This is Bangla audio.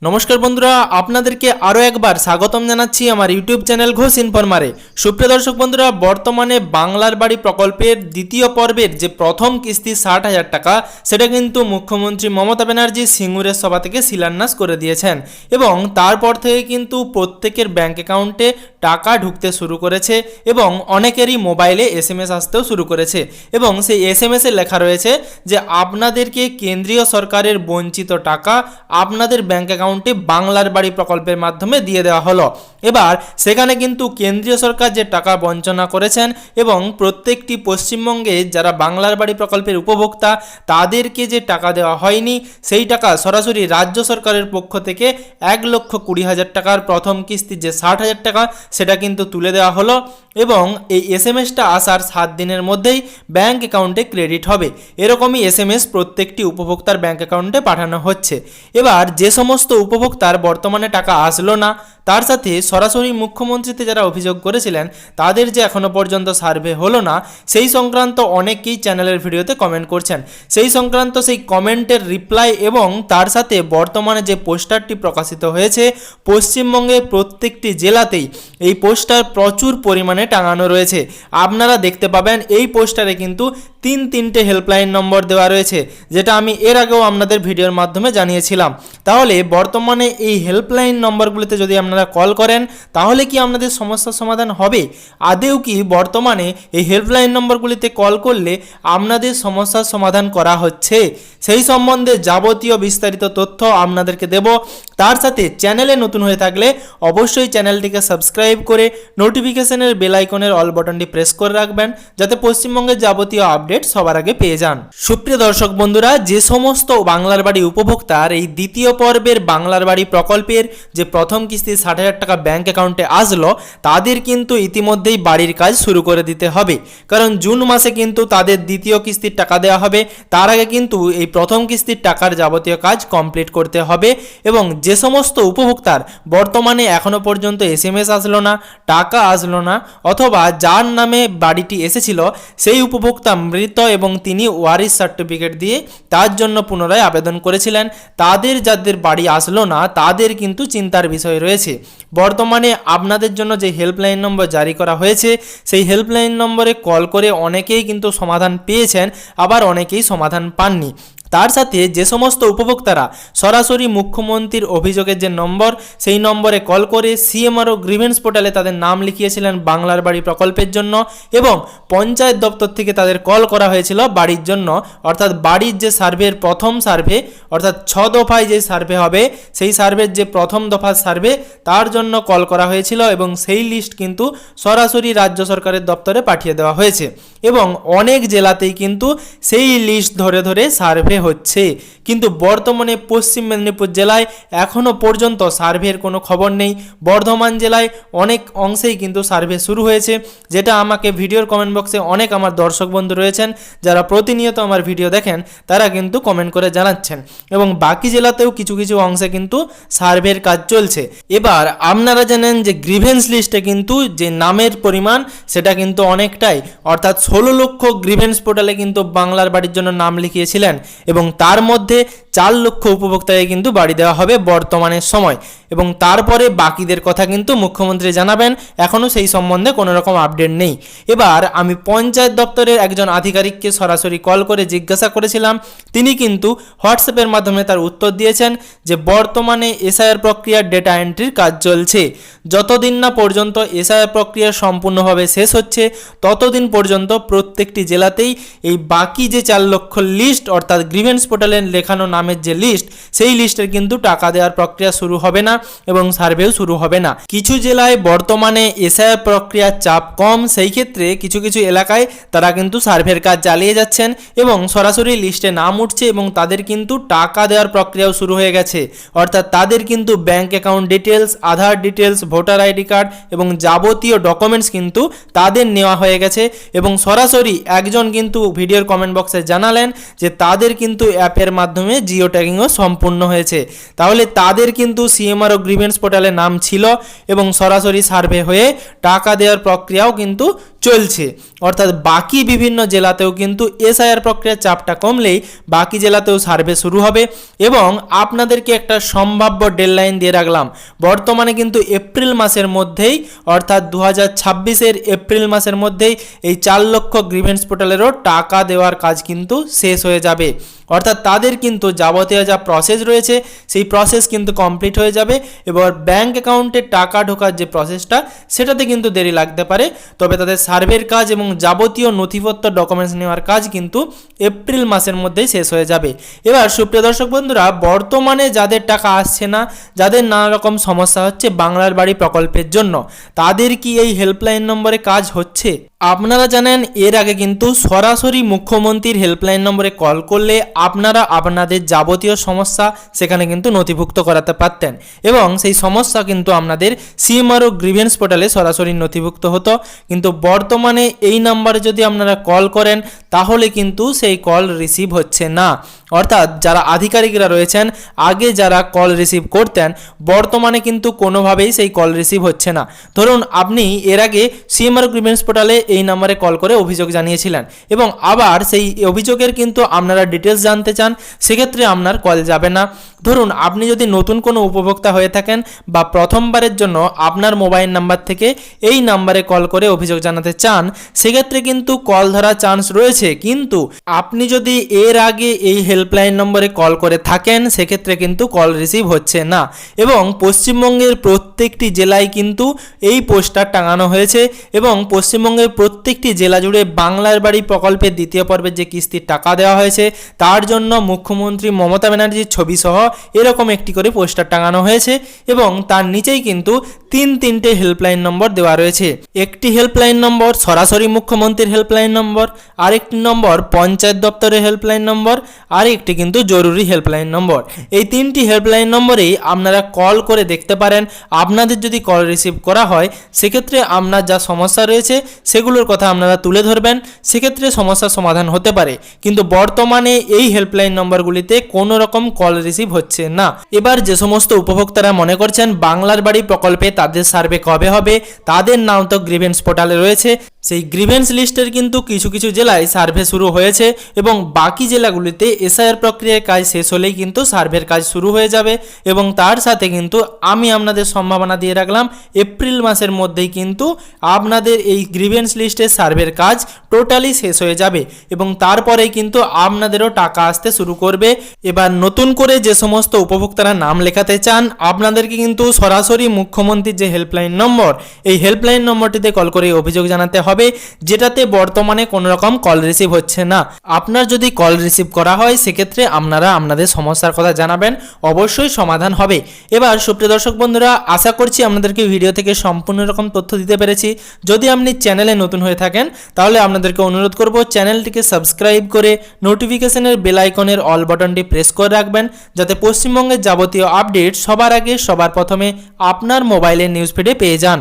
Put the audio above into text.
নমস্কার বন্ধুরা, আপনাদেরকে আরও একবার স্বাগতম জানাচ্ছি আমার ইউটিউব চ্যানেল ঘোষ ইনফরমারে। সুপ্রিয় দর্শক বন্ধুরা, বর্তমানে বাংলার বাড়ি প্রকল্পের দ্বিতীয় পর্বের যে প্রথম কিস্তি 60,000 টাকা, সেটা কিন্তু মুখ্যমন্ত্রী মমতা ব্যানার্জি সিঙ্গুরের সভা থেকে শিলান্যাস করে দিয়েছেন এবং তারপর থেকে কিন্তু প্রত্যেকের ব্যাঙ্ক অ্যাকাউন্টে টাকা ঢুকতে শুরু করেছে এবং অনেকেরই মোবাইলে SMS আসতেও শুরু করেছে এবং সেই SMS-এ লেখা রয়েছে যে আপনাদেরকে কেন্দ্রীয় সরকারের বঞ্চিত টাকা আপনাদের ব্যাঙ্ক অ্যাকাউন্টে বাংলার বাড়ি প্রকল্পের মাধ্যমে দিয়ে দেওয়া হলো। এবার সেখানে কিন্তু কেন্দ্রীয় সরকার যে টাকা বঞ্চনা করেছেন এবং প্রত্যেকটি পশ্চিমবঙ্গে যারা বাংলার বাড়ি প্রকল্পের উপভোক্তা তাদেরকে যে টাকা দেওয়া হয়নি, সেই টাকা সরাসরি রাজ্য সরকারের পক্ষ থেকে 1,20,000 টাকার প্রথম কিস্তি যে 60,000 টাকা সেটা কিন্তু তুলে দেওয়া হলো এবং এই SMS-টা আসার 7 দিনের মধ্যেই ব্যাঙ্ক অ্যাকাউন্টে ক্রেডিট হবে। এরকমই SMS প্রত্যেকটি উপভোক্তার ব্যাঙ্ক অ্যাকাউন্টে পাঠানো হচ্ছে। এবার যে সমস্ত উপভোক্তার বর্তমানে টাকা আসলো না, তার সাথে সরাসরি মুখ্যমন্ত্রীতে যারা অভিযোগ করেছিলেন তাদের যে এখনও পর্যন্ত সার্ভে হলো না, সেই সংক্রান্ত অনেকেই চ্যানেলের ভিডিওতে কমেন্ট করছেন। সেই সংক্রান্ত সেই কমেন্টের রিপ্লাই এবং তার সাথে বর্তমানে যে পোস্টারটি প্রকাশিত হয়েছে, পশ্চিমবঙ্গের প্রত্যেকটি জেলাতেই এই পোস্টার প্রচুর পরিমাণে টাঙানো রয়েছে। আপনারা দেখতে পাবেন এই পোস্টারে কিন্তু তিনটে হেল্পলাইন নম্বর দেওয়া রয়েছে, যেটা আমি এর আগেও আপনাদের ভিডিওর মাধ্যমে জানিয়েছিলাম। তাহলে বর্তমানে এই হেল্পলাইন নম্বরগুলিতে যদি আপনারা কল করেন তাহলে কি আপনাদের সমস্যার সমাধান হবে? আদেও কি বর্তমানে এই হেল্পলাইন নম্বরগুলিতে কল করলে আপনাদের সমস্যার সমাধান করা হচ্ছে? সেই সম্বন্ধে যাবতীয় বিস্তারিত তথ্য আপনাদেরকে দেব। তার সাথে চ্যানেলে নতুন হয়ে থাকলে অবশ্যই চ্যানেলটিকে সাবস্ক্রাইব করে নোটিফিকেশনের বেল আইকনের অল বাটনটি প্রেস করে রাখবেন, যাতে পশ্চিমবঙ্গের যাবতীয় আপডেট সবার আগে পেয়ে যান। সুপ্রিয় দর্শক বন্ধুরা, যে সমস্ত বাংলার বাড়ি উপভোক্তার এই দ্বিতীয় পর্বের বাংলার বাড়ি প্রকল্পের যে প্রথম কিস্তি 60,000 টাকা ব্যাঙ্ক অ্যাকাউন্টে আসলো, তাদের কিন্তু ইতিমধ্যেই বাড়ির কাজ শুরু করে দিতে হবে, কারণ জুন মাসে কিন্তু তাদের দ্বিতীয় কিস্তির টাকা দেওয়া হবে। তার আগে কিন্তু এই প্রথম কিস্তির টাকার যাবতীয় কাজ কমপ্লিট করতে হবে এবং যে সমস্ত উপভোক্তার বর্তমানে এখনো পর্যন্ত SMS আসলো না, টাকা আসলো না, অথবা যার নামে বাড়িটি এসেছিল সেই উপভোক্তা মৃত এবং তিনি ওয়ারিশ সার্টিফিকেট দিয়ে তার জন্য পুনরায় আবেদন করেছিলেন, যাদের বাড়ি আসলো না তাদের কিন্তু চিন্তার বিষয় রয়েছে। বর্তমানে আপনাদের জন্য যে হেল্পলাইন নম্বর জারি করা হয়েছে, সেই হেল্পলাইন নম্বরে কল করে অনেকেই কিন্তু সমাধান পেয়েছেন, আবার অনেকেই সমাধান পাননি। তার সাথে যে সমস্ত উপভোক্তারা সরাসরি মুখ্যমন্ত্রীর অভিযোগের যে নম্বর, সেই নম্বরে কল করে CMRO গ্রিভেন্স পোর্টালে তাদের নাম লিখিয়েছিলেন বাংলার বাড়ি প্রকল্পের জন্য এবং পঞ্চায়েত দপ্তর থেকে তাদের কল করা হয়েছিল বাড়ির জন্য, অর্থাৎ বাড়ির যে সার্ভের প্রথম সার্ভে, অর্থাৎ 6 দফায় যে সার্ভে হবে, সেই সার্ভের যে প্রথম দফার সার্ভে তার জন্য কল করা হয়েছিল এবং সেই লিস্ট কিন্তু সরাসরি রাজ্য সরকারের দপ্তরে পাঠিয়ে দেওয়া হয়েছে এবং অনেক জেলাতেই কিন্তু সেই লিস্ট ধরে ধরে সার্ভে হচ্ছে। কিন্তু বর্তমানে পশ্চিম মেদিনীপুর জেলায় এখনও পর্যন্ত সার্ভের কোনো খবর নেই। বর্ধমান জেলায় অনেক অংশেই কিন্তু সার্ভে শুরু হয়েছে, যেটা আমাকে ভিডিওর কমেন্ট বক্সে অনেক আমার দর্শক বন্ধু রয়েছেন যারা প্রতিনিয়ত আমার ভিডিও দেখেন, তারা কিন্তু কমেন্ট করে জানাচ্ছেন এবং বাকি জেলাতেও কিছু কিছু অংশে কিন্তু সার্ভের কাজ চলছে। এবার আপনারা জানেন যে গ্রিভেন্স লিস্টে কিন্তু যে নামের পরিমাণ সেটা কিন্তু অনেকটাই, অর্থাৎ 16 লক্ষ গ্রিভেন্স পোর্টালে কিন্তু বাংলার বাড়ির জন্য নাম লিখিয়েছিলেন এবং তার মধ্যে 4 লক্ষ উপভোক্তাকে কিন্তু বাড়ি দেওয়া হবে বর্তমানের সময় এবং তারপরে বাকিদের কথা কিন্তু মুখ্যমন্ত্রী জানাবেন। এখনও সেই সম্বন্ধে কোনো রকম আপডেট নেই। এবার আমি পঞ্চায়েত দপ্তরের একজন আধিকারিককে সরাসরি কল করে জিজ্ঞাসা করেছিলাম, তিনি কিন্তু হোয়াটসঅ্যাপের মাধ্যমে তার উত্তর দিয়েছেন যে বর্তমানে SIR প্রক্রিয়ার ডেটা এন্ট্রির কাজ চলছে। যতদিন না পর্যন্ত SIR প্রক্রিয়া সম্পূর্ণভাবে শেষ হচ্ছে, ততদিন পর্যন্ত প্রত্যেকটি জেলাতেই এই বাকি যে 4 লক্ষ লিস্ট, অর্থাৎ গ্রিভেন্স পোর্টালে লেখানো নামের যে লিস্ট, সেই লিস্টের কিন্তু টাকা দেওয়ার প্রক্রিয়া শুরু হবে না এবং সার্ভেও শুরু হবে না। কিছু জেলায় বর্তমানে SIR প্রক্রিয়ার চাপ কম, সেই ক্ষেত্রে কিছু কিছু এলাকায় তারা কিন্তু সার্ভের কাজ চালিয়ে যাচ্ছেন এবং সরাসরি লিস্টে নাম উঠছে এবং তাদের কিন্তু টাকা দেওয়ার প্রক্রিয়াও শুরু হয়ে গেছে, অর্থাৎ তাদের কিন্তু ব্যাঙ্ক অ্যাকাউন্ট ডিটেলস, আধার ডিটেলস, ভোটার ID কার্ড এবং যাবতীয় ডকুমেন্টস কিন্তু তাদের নেওয়া হয়ে গেছে এবং সরাসরি একজন কিন্তু ভিডিওর কমেন্ট বক্সে জানালেন যে তাদের কিন্তু অ্যাপের মাধ্যমে জিও ট্যাগিংও সম্পূর্ণ হয়েছে। তাহলে তাদের কিন্তু CMRO গ্রিভেন্স পোর্টালে নাম ছিল এবং সরাসরি সার্ভে হয়ে টাকা দেওয়ার প্রক্রিয়াও কিন্তু চলছে। অর্থাৎ বাকি বিভিন্ন জেলাতেও কিন্তু এসআইআর প্রক্রিয়ার চাপটা কমলেই বাকি জেলাতেও সার্ভে শুরু হবে। এবং আপনাদেরকে একটা সম্ভাব্য ডেডলাইন দিয়ে রাখলাম, বর্তমানে কিন্তু এপ্রিল মাসের মধ্যেই অর্থাৎ 2026-এর এপ্রিল মাসের মধ্যেই এই 4 লক্ষ গ্রিভেন্স পোর্টালেরও টাকা দেওয়ার কাজ কিন্তু শেষ হয়ে যাবে। অর্থাৎ তাদের কিন্তু যাবতীয় যা প্রসেস রয়েছে সেই প্রসেস কিন্তু কমপ্লিট হয়ে যাবে। এবার ব্যাঙ্ক অ্যাকাউন্টে টাকা ঢোকার যে প্রসেসটা সেটাতে কিন্তু দেরি লাগতে পারে, তবে তাদের সার্ভের কাজ এবং যাবতীয় নথিপত্র ডকুমেন্টস নেওয়ার কাজ কিন্তু এপ্রিল মাসের মধ্যেই শেষ হয়ে যাবে। এবার সুপ্রিয় দর্শক বন্ধুরা, বর্তমানে যাদের টাকা আসছে না, যাদের নানা রকম সমস্যা হচ্ছে বাংলার বাড়ি প্রকল্পের জন্য, তাদের কি এই হেল্পলাইন নম্বরে কাজ হচ্ছে? আপনারা জানেন এর আগে কিন্তু সরাসরি মুখ্যমন্ত্রীর হেল্পলাইন নম্বরে কল করলে আপনারা আপনাদের যাবতীয় সমস্যা সেখানে কিন্তু নথিভুক্ত করাতে পারতেন এবং সেই সমস্যা কিন্তু আপনাদের সিএমআরও গ্রিভেন্স পোর্টালে সরাসরি নথিভুক্ত হতো। কিন্তু বর্তমানে এই নাম্বারে যদি আপনারা কল করেন তাহলে কিন্তু সেই কল রিসিভ হচ্ছে না। অর্থাৎ যারা আধিকারিকরা রয়েছেন, আগে যারা কল রিসিভ করতেন, বর্তমানে কিন্তু কোনোভাবেই সেই কল রিসিভ হচ্ছে না। ধরুন আপনি এর আগে সিএমআরও গ্রিভেন্স পোর্টালে এই নাম্বারে কল করে অভিযোগ জানিয়েছিলেন এবং আবার সেই অভিযোগের কিন্তু আপনারা ডিটেলস জানতে চান, সেক্ষেত্রে আপনার কল যাবে না। ধরুন আপনি যদি নতুন কোনো উপভোক্তা হয়ে থাকেন বা প্রথমবারের জন্য আপনার মোবাইল নাম্বার থেকে এই নাম্বারে কল করে অভিযোগ জানাতে চান, সেক্ষেত্রে কিন্তু কল ধরার চান্স রয়েছে। কিন্তু আপনি যদি এর আগে এই হেল্পলাইন নম্বরে কল করে থাকেন সেক্ষেত্রে কিন্তু কল রিসিভ হচ্ছে না। এবং পশ্চিমবঙ্গের প্রত্যেকটি জেলায় কিন্তু এই পোস্টার টাঙানো হয়েছে এবং পশ্চিমবঙ্গের প্রত্যেকটি জেলা জুড়ে বাংলার বাড়ি প্রকল্পের দ্বিতীয় পর্বের যে কিস্তির টাকা দেওয়া হয়েছে তার জন্য মুখ্যমন্ত্রী মমতা ব্যানার্জির ছবি সহ এরকম একটি করে পোস্টার টাঙানো হয়েছে এবং তার নিচেই কিন্তু তিনটে হেল্পলাইন নম্বর দেওয়া রয়েছে। একটি হেল্পলাইন নম্বর সরাসরি মুখ্যমন্ত্রীর হেল্পলাইন নম্বর, আরেকটি নম্বর পঞ্চায়েত দপ্তরের হেল্পলাইন নম্বর, আর একটি কিন্তু জরুরি হেল্পলাইন নম্বর। এই তিনটি হেল্পলাইন নম্বরেই আপনারা কল করে দেখতে পারেন। আপনাদের যদি কল রিসিভ করা হয় সেক্ষেত্রে আপনার যা সমস্যা রয়েছে সেগুলোর কথা আপনারা তুলে ধরবেন, সেক্ষেত্রে সমস্যার সমাধান হতে পারে। কিন্তু বর্তমানে এই হেল্পলাইন নম্বরগুলিতে কোনো রকম কল রিসিভ হচ্ছে না। এবার যে সমস্ত উপভোক্তারা মনে করছেন বাংলার বাড়ি প্রকল্পে তাদের সার্ভে কবে হবে, তাদের নাম তো গ্রিভেন্স পোর্টালে রয়েছে, সেই গ্রিভেন্স লিস্টের কিন্তু কিছু কিছু জেলায় সার্ভে শুরু হয়েছে এবং বাকি জেলাগুলিতে এসআইআর প্রক্রিয়ার কাজ শেষ হলেই কিন্তু সার্ভের কাজ শুরু হয়ে যাবে। এবং তার সাথে কিন্তু আমি আপনাদের সম্ভাবনা দিয়ে রাখলাম এপ্রিল মাসের মধ্যেই কিন্তু আপনাদের এই গ্রিভেন্স লিস্টের সার্ভের কাজ টোটালি শেষ হয়ে যাবে এবং তারপরেই কিন্তু আপনাদেরও টাকা আসতে শুরু করবে। এবার নতুন করে যে সমস্ত উপভোক্তারা নাম লেখাতে চান আপনাদেরকে কিন্তু সরাসরি মুখ্যমন্ত্রীর যে হেল্পলাইন নম্বর, এই হেল্পলাইন নম্বরটিতে কল করে অভিযোগ জানাতে হবে, যেটাতে বর্তমানে কোনো রকম কল রিসিভ হচ্ছে না। আপনার যদি কল রিসিভ করা হয় সেক্ষেত্রে আপনারা আপনাদের সমস্যার কথা জানাবেন, অবশ্যই সমাধান হবে। এবার সুপ্রিয় দর্শক বন্ধুরা, আশা করছি আপনাদেরকে ভিডিও থেকে সম্পূর্ণ রকম তথ্য দিতে পেরেছি। যদি আপনি চ্যানেলে নতুন হয়ে থাকেন তাহলে আপনাদেরকে অনুরোধ করব চ্যানেলটিকে সাবস্ক্রাইব করে নোটিফিকেশনের বেল আইকনের অল বাটনটি প্রেস করে রাখবেন, যাতে পশ্চিমবঙ্গের যাবতীয় আপডেট সবার আগে সবার প্রথমে আপনার মোবাইলের নিউজ ফিডে পেয়ে যান।